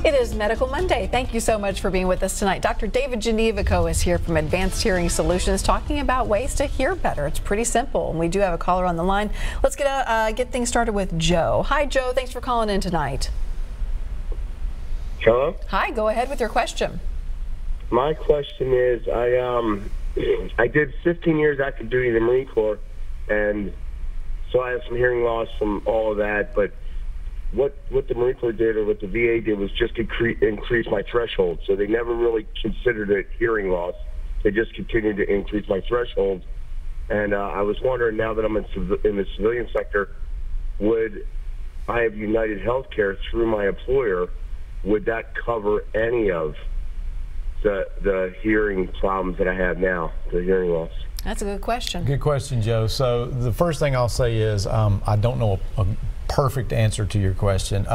It is Medical Monday. Thank you so much for being with us tonight. Dr. David Gnewikow is here from Advanced Hearing Solutions talking about ways to hear better. It's pretty simple, and we do have a caller on the line. Let's get things started with Joe. Hi, Joe. Thanks for calling in tonight. Hello? Hi, go ahead with your question. My question is, I did 15 years active duty in the Marine Corps, and so I have some hearing loss from all of that, but what the Marine Corps did, or what the VA did, was just increase my threshold. So they never really considered it hearing loss. They just continued to increase my threshold. And I was wondering, now that I'm in the civilian sector, would I have United Healthcare through my employer? Would that cover any of the hearing problems that I have now, the hearing loss? That's a good question. Good question, Joe. So the first thing I'll say is I don't know a perfect answer to your question.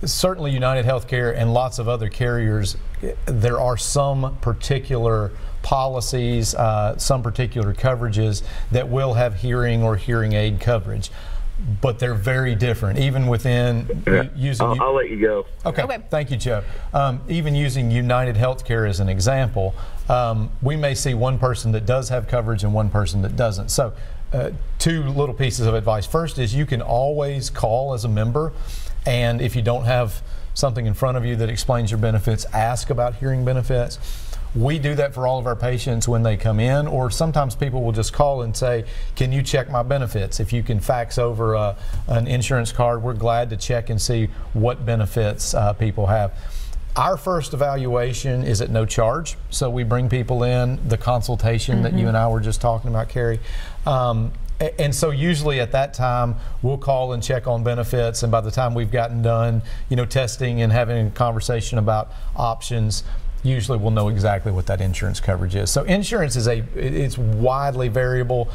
Certainly United Healthcare and lots of other carriers, there are some particular policies, some particular coverages that will have hearing or hearing aid coverage, but they're very different. Even within using... I'll let you go. Okay. Thank you, Joe. Even using United Healthcare as an example, we may see one person that does have coverage and one person that doesn't. So two little pieces of advice. First is you can always call as a member, and if you don't have something in front of you that explains your benefits, ask about hearing benefits. We do that for all of our patients when they come in, or sometimes people will just call and say, can you check my benefits? If you can fax over an insurance card, we're glad to check and see what benefits people have. Our first evaluation is at no charge, so we bring people in, the consultation that you and I were just talking about, Carrie. And so usually at that time, we'll call and check on benefits, and by the time we've gotten done, testing and having a conversation about options, usually we'll know exactly what that insurance coverage is. So insurance is it's widely variable.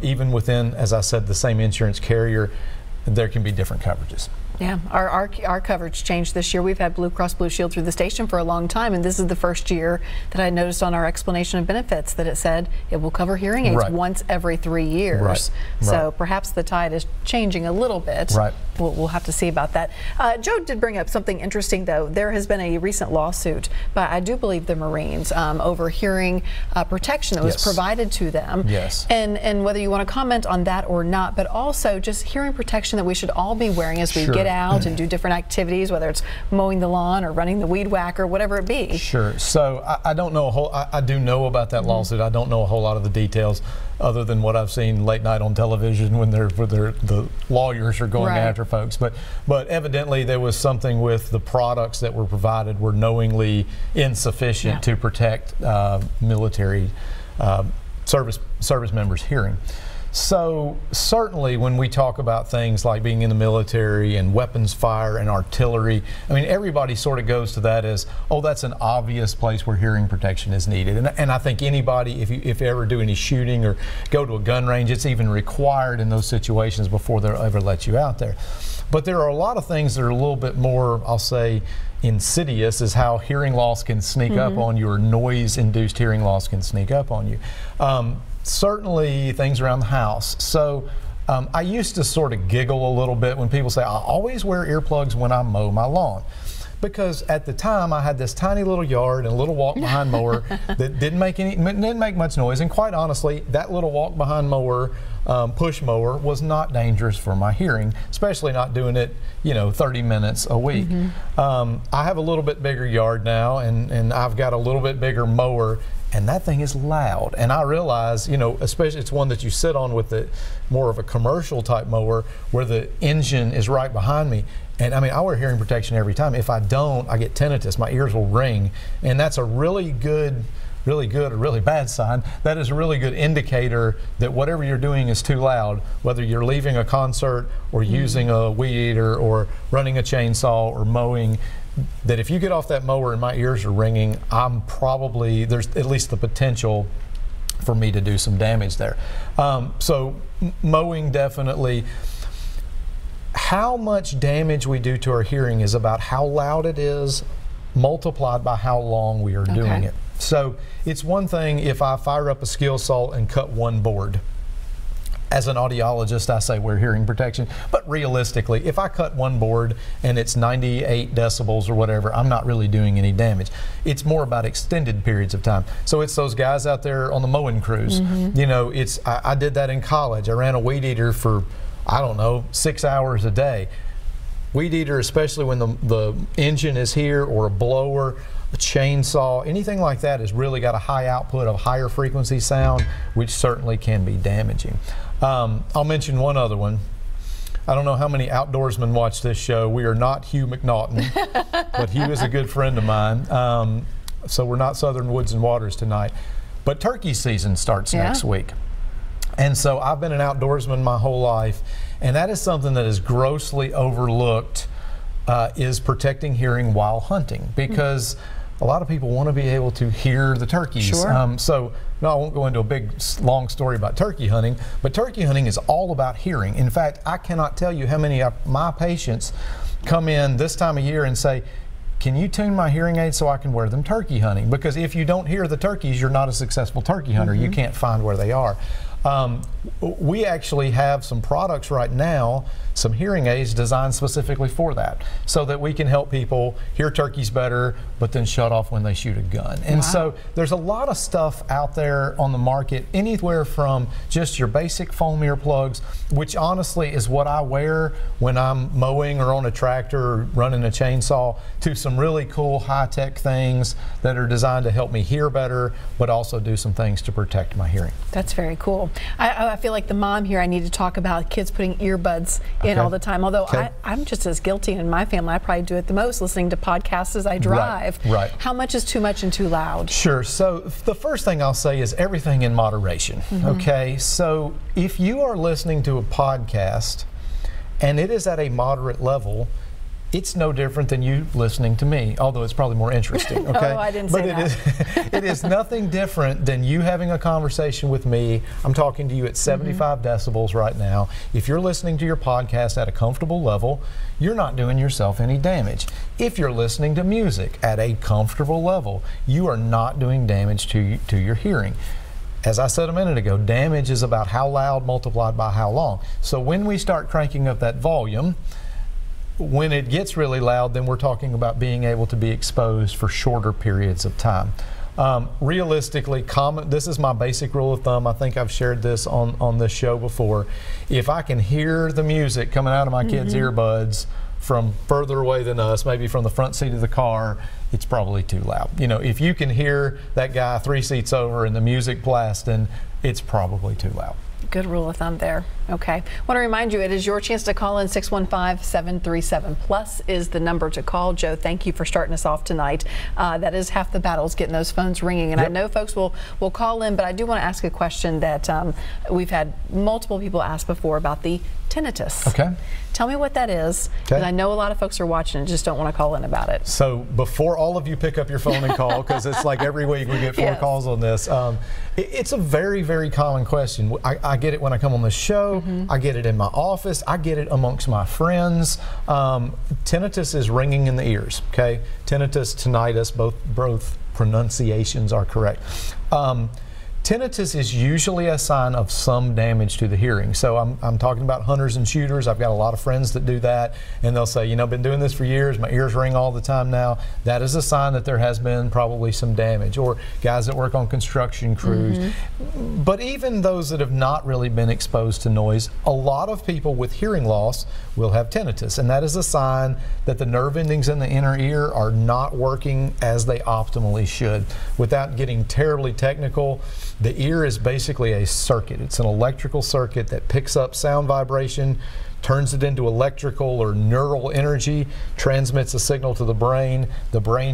Even within, as I said, the same insurance carrier, there can be different coverages. Yeah, our coverage changed this year. We've had Blue Cross Blue Shield through the station for a long time, and this is the first year that I noticed on our explanation of benefits that it said it will cover hearing aids once every 3 years. So perhaps the tide is changing a little bit. We'll have to see about that. Joe did bring up something interesting, though. There has been a recent lawsuit by, I do believe, the Marines over hearing protection that was provided to them. And whether you want to comment on that or not, but also just hearing protection that we should all be wearing as we get out and do different activities, whether it's mowing the lawn or running the weed whacker, whatever it be. Sure. So I don't know a whole. I do know about that lawsuit. I don't know a whole lot of the details, other than what I've seen late night on television when the lawyers are going after folks. But evidently there was something with the products that were provided were knowingly insufficient to protect military service members' hearing. So certainly when we talk about things like being in the military and weapons fire and artillery, I mean, everybody sort of goes to that as, oh, that's an obvious place where hearing protection is needed. And I think anybody, if you ever do any shooting or go to a gun range, it's even required in those situations before they'll ever let you out there. But there are a lot of things that are a little bit more, I'll say, insidious, is how hearing loss can sneak up on you, or noise-induced hearing loss can sneak up on you. Certainly things around the house. So I used to sort of giggle a little bit when people say, I always wear earplugs when I mow my lawn. Because at the time I had this tiny little yard and a little walk-behind mower that didn't make much noise, and quite honestly, that little walk-behind mower, push mower, was not dangerous for my hearing, especially not doing it, 30 minutes a week. I have a little bit bigger yard now, and I've got a little bit bigger mower, and that thing is loud. And I realize, especially it's one that you sit on with the more of a commercial type mower where the engine is right behind me. And I mean, I wear hearing protection every time. If I don't, I get tinnitus. My ears will ring. And that's a really good or really bad sign. That is a really good indicator that whatever you're doing is too loud, whether you're leaving a concert or using a weed eater or running a chainsaw or mowing. That if you get off that mower and my ears are ringing, there's at least the potential for me to do some damage there. So mowing, definitely. How much damage we do to our hearing is about how loud it is multiplied by how long we are doing it. So it's one thing if I fire up a skill saw and cut one board. as an audiologist, I say wear hearing protection, but realistically, if I cut one board and it's 98 decibels or whatever, I'm not really doing any damage. It's more about extended periods of time. So it's those guys out there on the mowing crews. You know, I did that in college. I ran a weed eater for, I don't know, 6 hours a day. Weed eater, especially when the engine is here, or a blower, a chainsaw, anything like that has really got a high output of higher frequency sound, which certainly can be damaging. I'll mention one other one. I don't know how many outdoorsmen watch this show. We are not Hugh McNaughton, but he was a good friend of mine. So we're not Southern Woods and Waters tonight. But turkey season starts next week. And so I've been an outdoorsman my whole life, and that is something that is grossly overlooked, is protecting hearing while hunting, because a lot of people want to be able to hear the turkeys. So no, I won't go into a big, long story about turkey hunting, but turkey hunting is all about hearing. In fact, I cannot tell you how many of my patients come in this time of year and say, can you tune my hearing aids so I can wear them turkey hunting? Because if you don't hear the turkeys, you're not a successful turkey hunter. You can't find where they are. We actually have some products right now, some hearing aids designed specifically for that, so that we can help people hear turkeys better, but then shut off when they shoot a gun. And so there's a lot of stuff out there on the market, anywhere from just your basic foam earplugs, which honestly is what I wear when I'm mowing or on a tractor or running a chainsaw, to some really cool high-tech things that are designed to help me hear better, but also do some things to protect my hearing. That's very cool. I feel like the mom here, I need to talk about kids putting earbuds in all the time, although I'm just as guilty in my family. I probably do it the most, listening to podcasts as I drive. How much is too much and too loud? Sure. So the first thing I'll say is everything in moderation. Okay, so if you are listening to a podcast and it is at a moderate level, it's no different than you listening to me, although it's probably more interesting. Okay? No, I didn't say that. It is nothing different than you having a conversation with me. I'm talking to you at 75 decibels right now. If you're listening to your podcast at a comfortable level, you're not doing yourself any damage. If you're listening to music at a comfortable level, you are not doing damage to your hearing. As I said a minute ago, damage is about how loud multiplied by how long. So when we start cranking up that volume, when it gets really loud, then we're talking about being able to be exposed for shorter periods of time. Realistically, this is my basic rule of thumb. I think I've shared this on this show before. If I can hear the music coming out of my kids' earbuds from further away than us, maybe from the front seat of the car, it's probably too loud. You know, if you can hear that guy 3 seats over and the music blasting, it's probably too loud. Good rule of thumb there. Okay. I want to remind you, it is your chance to call in. 615-737+ is the number to call. Joe, thank you for starting us off tonight. That is half the battle, is getting those phones ringing. And I know folks will call in, but I do want to ask a question that we've had multiple people ask before about the tinnitus. Okay. Tell me what that is, because I know a lot of folks are watching and just don't want to call in about it. So before all of you pick up your phone and call, because it's like every week we get 4 calls on this, it's a very, very common question. I get it when I come on the show, I get it in my office, I get it amongst my friends. Tinnitus is ringing in the ears, okay? Tinnitus, tinnitus, both pronunciations are correct. Tinnitus is usually a sign of some damage to the hearing. So I'm talking about hunters and shooters. I've got a lot of friends that do that, and they'll say, you know, I've been doing this for years, my ears ring all the time now. That is a sign that there has been probably some damage. Or guys that work on construction crews. But even those that have not really been exposed to noise, a lot of people with hearing loss will have tinnitus, and that is a sign that the nerve endings in the inner ear are not working as they optimally should. Without getting terribly technical, the ear is basically a circuit. It's an electrical circuit that picks up sound vibration, turns it into electrical or neural energy, transmits a signal to the brain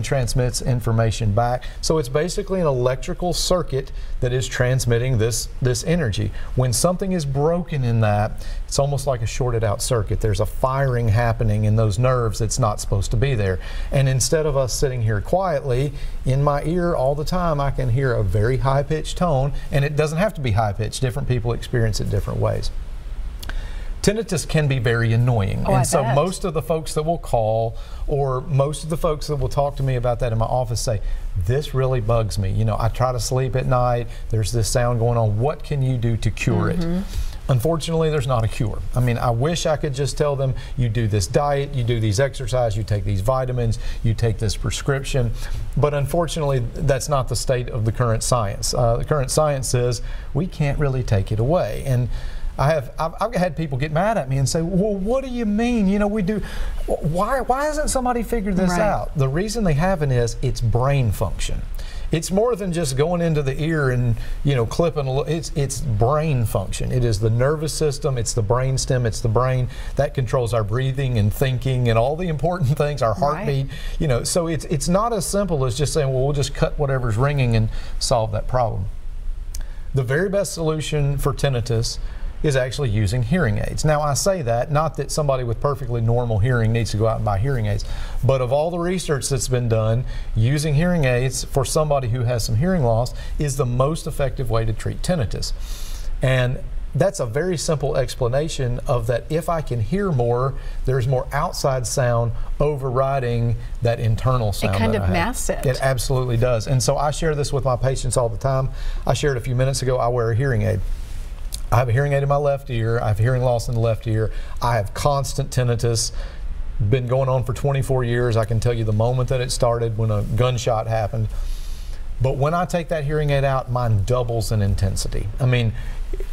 transmits information back. So it's basically an electrical circuit that is transmitting this energy. When something is broken in that, it's almost like a shorted out circuit. There's a firing happening in those nerves that's not supposed to be there. And instead of us sitting here quietly, in my ear all the time, I can hear a very high-pitched tone, and it doesn't have to be high-pitched. Different people experience it different ways. Tinnitus can be very annoying, and so most of the folks that will call, or most of the folks that will talk to me about that in my office, say, this really bugs me. You know, I try to sleep at night, there's this sound going on. What can you do to cure it? Unfortunately, there's not a cure. I mean, I wish I could just tell them, you do this diet, you do these exercise, you take these vitamins, you take this prescription. But unfortunately, that's not the state of the current science. The current science says we can't really take it away. And I've had people get mad at me and say, well, what do you mean? You know, we do. Why hasn't somebody figured this out? The reason they haven't is it's brain function. It's more than just going into the ear and, you know, clipping. It's brain function. It is the nervous system. It's the brain stem. It's the brain that controls our breathing and thinking and all the important things. Our heartbeat. You know, so it's not as simple as just saying, well, we'll just cut whatever's ringing and solve that problem. The very best solution for tinnitus is actually using hearing aids. Now, I say that, not that somebody with perfectly normal hearing needs to go out and buy hearing aids, but of all the research that's been done, using hearing aids for somebody who has some hearing loss is the most effective way to treat tinnitus. And that's a very simple explanation of that. If I can hear more, there's more outside sound overriding that internal sound. It kind of masks it. It absolutely does. And so I share this with my patients all the time. I shared a few minutes ago, I wear a hearing aid. I have a hearing aid in my left ear. I have hearing loss in the left ear. I have constant tinnitus. Been going on for 24 years. I can tell you the moment that it started, when a gunshot happened. But when I take that hearing aid out, mine doubles in intensity. I mean,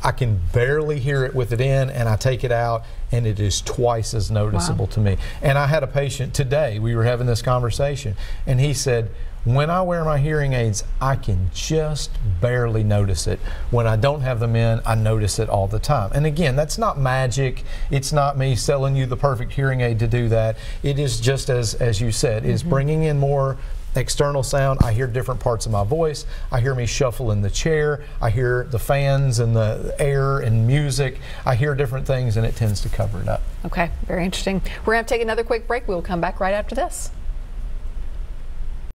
I can barely hear it with it in, and I take it out, and it is twice as noticeable to me. And I had a patient today, we were having this conversation, and he said, when I wear my hearing aids, I can just barely notice it. When I don't have them in, I notice it all the time. And again, that's not magic. It's not me selling you the perfect hearing aid to do that. It is just as you said, is bringing in more external sound. I hear different parts of my voice. I hear me shuffle in the chair. I hear the fans and the air and music. I hear different things, and it tends to cover it up. Okay, very interesting. We're going to take another quick break. We'll come back right after this.